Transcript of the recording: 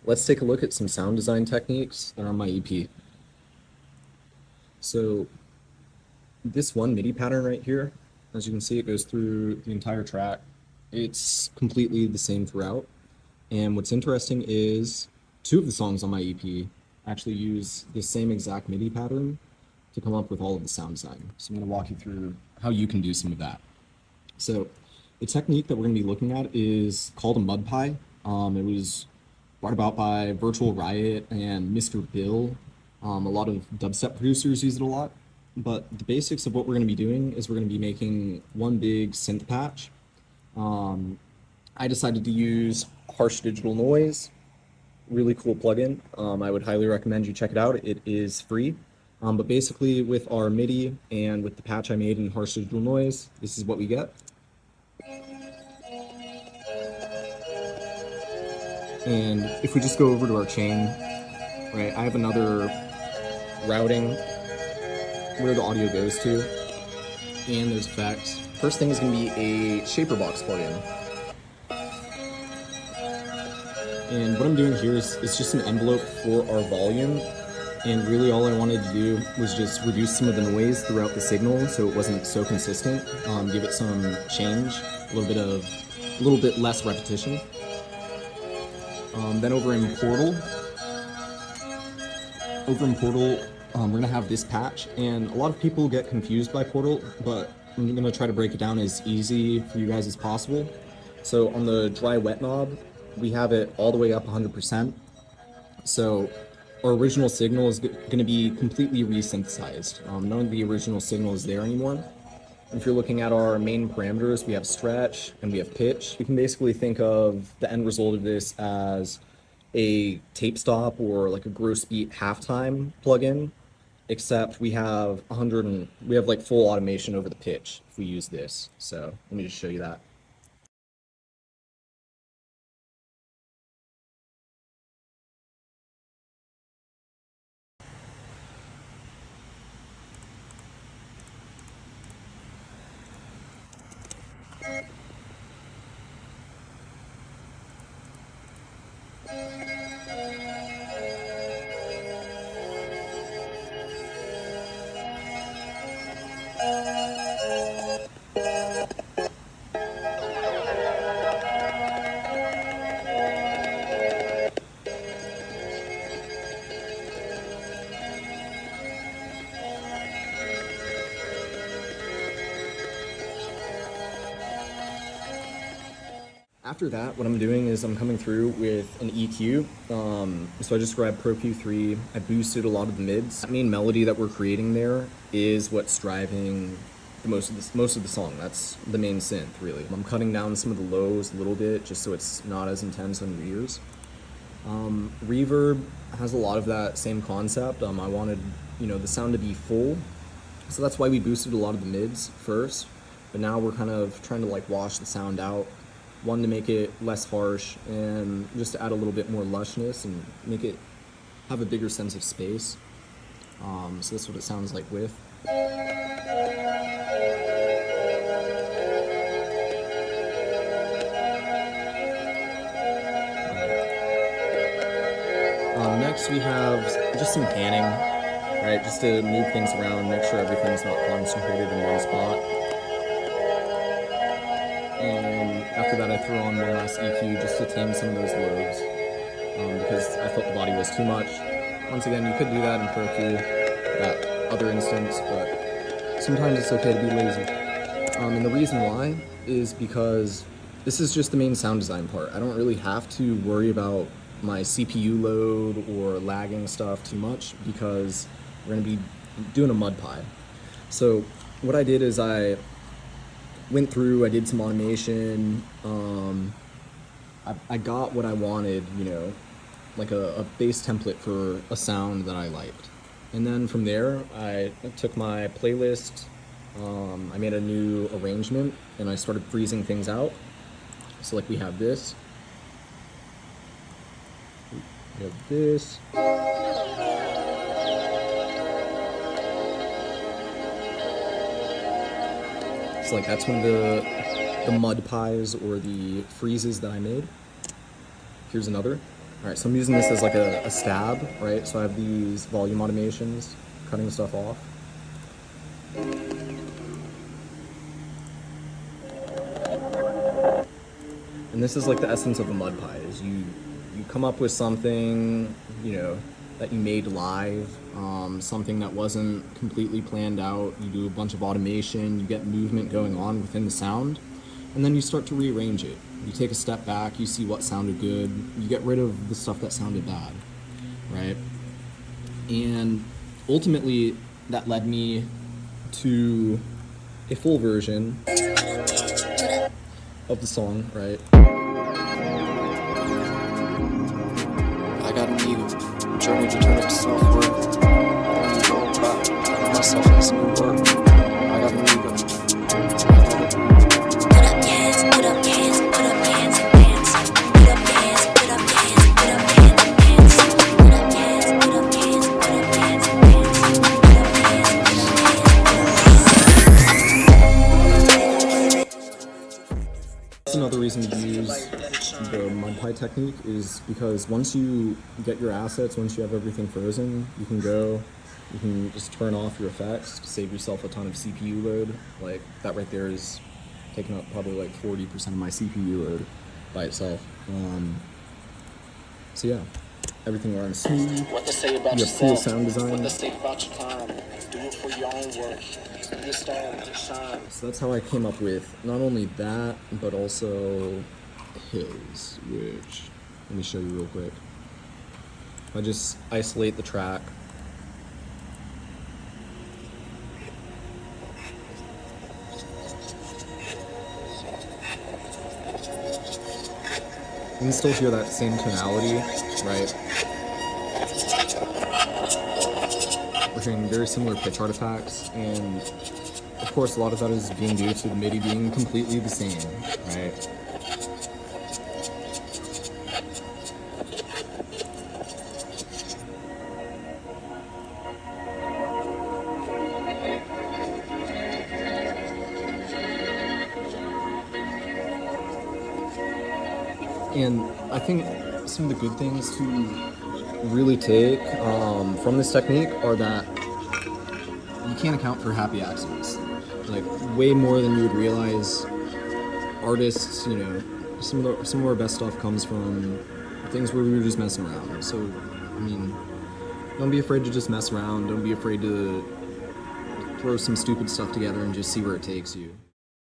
Let's take a look at some sound design techniques that are on my EP. So this one MIDI pattern right here, as you can see, it goes through the entire track. It's completely the same throughout. And what's interesting is two of the songs on my EP actually use the same exact MIDI pattern to come up with all of the sound design. So I'm going to walk you through how you can do some of that. So the technique that we're going to be looking at is called a Mudpie. It was brought about by Virtual Riot and Mr. Bill. A lot of dubstep producers use it a lot. But the basics of what we're going to be doing is we're going to be making one big synth patch. I decided to use Harsh Digital Noise, really cool plugin. I would highly recommend you check it out. It is free. But basically with our MIDI and with the patch I made in Harsh Digital Noise, this is what we get. And if we just go over to our chain, right, I have another routing where the audio goes to, and there's effects. First thing is going to be a shaper box plugin. And what I'm doing here is just an envelope for our volume. And really all I wanted to do was just reduce some of the noise throughout the signal so it wasn't so consistent. Give it some change, a little bit less repetition. Then over in Portal, we're gonna have this patch, and a lot of people get confused by Portal, but I'm gonna try to break it down as easy for you guys as possible. So on the dry wet knob, we have it all the way up 100%. So our original signal is gonna be completely resynthesized. None of the original signal is there anymore. If you're looking at our main parameters, we have stretch and we have pitch. We can basically think of the end result of this as a tape stop or like a gross beat halftime plugin, except we have like full automation over the pitch if we use this. So let me just show you that. After that, what I'm doing is I'm coming through with an EQ. So I just grabbed Pro Q3, I boosted a lot of the mids. That main melody that we're creating there is what's driving most of the song. That's the main synth, really. I'm cutting down some of the lows a little bit just so it's not as intense on your ears. Reverb has a lot of that same concept. I wanted, the sound to be full, so that's why we boosted a lot of the mids first. But now we're kind of trying to like wash the sound out. One, to make it less harsh, and just to add a little bit more lushness and make it have a bigger sense of space. So that's what it sounds like with. Next we have just some panning, right? Just to move things around, make sure everything's not concentrated in one spot. And after that I threw on one last EQ just to tame some of those lows, because I felt the body was too much. Once again, you could do that in Pro Q, that other instance, but sometimes it's okay to be lazy. And the reason why is because this is just the main sound design part. I don't really have to worry about my CPU load or lagging stuff too much because we're gonna be doing a Mudpie. So what I did is I went through, I did some automation. I got what I wanted, like a base template for a sound that I liked. And then from there, I took my playlist, I made a new arrangement, and I started freezing things out. So like we have this. We have this. So like that's one of the mud pies or the freezes that I made. Here's another. All right, so I'm using this as like a stab, right? So I have these volume automations, cutting stuff off. And this is like the essence of a Mudpie, is you come up with something, you know, that you made live, something that wasn't completely planned out. You do a bunch of automation, you get movement going on within the sound, and then you start to rearrange it. You take a step back, you see what sounded good, you get rid of the stuff that sounded bad, right? And ultimately, that led me to a full version of the song, right? I got an ego, journey to turn it to self-worth. Ego, pride, myself as new work. I got an ego. Put up hands, put up hands, put up hands and hands. Put up hands, put up hands, put up hands and hands. Put up hands, put up hands, put up hands and hands. Put up hands, put up hands. That's another reason to use the Mudpie technique, is because once you get your assets, once you have everything frozen, you can just turn off your effects to save yourself a ton of CPU load. Like that right there is taking up probably like 40% of my CPU load by itself. So yeah, everything runs smooth. What to say about you have cool sound design. What to say about your time. Do it for your own work. Your star to shine. So that's how I came up with not only that, but also his, which, let me show you real quick. I just isolate the track. You can still hear that same tonality, right? We're hearing very similar pitch artifacts, and of course a lot of that is being due to the MIDI being completely the same, right? And I think some of the good things to really take from this technique are that you can't account for happy accidents. Like way more than you would realize. Artists, you know, some of our best stuff comes from things where we were just messing around. So, I mean, don't be afraid to just mess around. Don't be afraid to throw some stupid stuff together and just see where it takes you.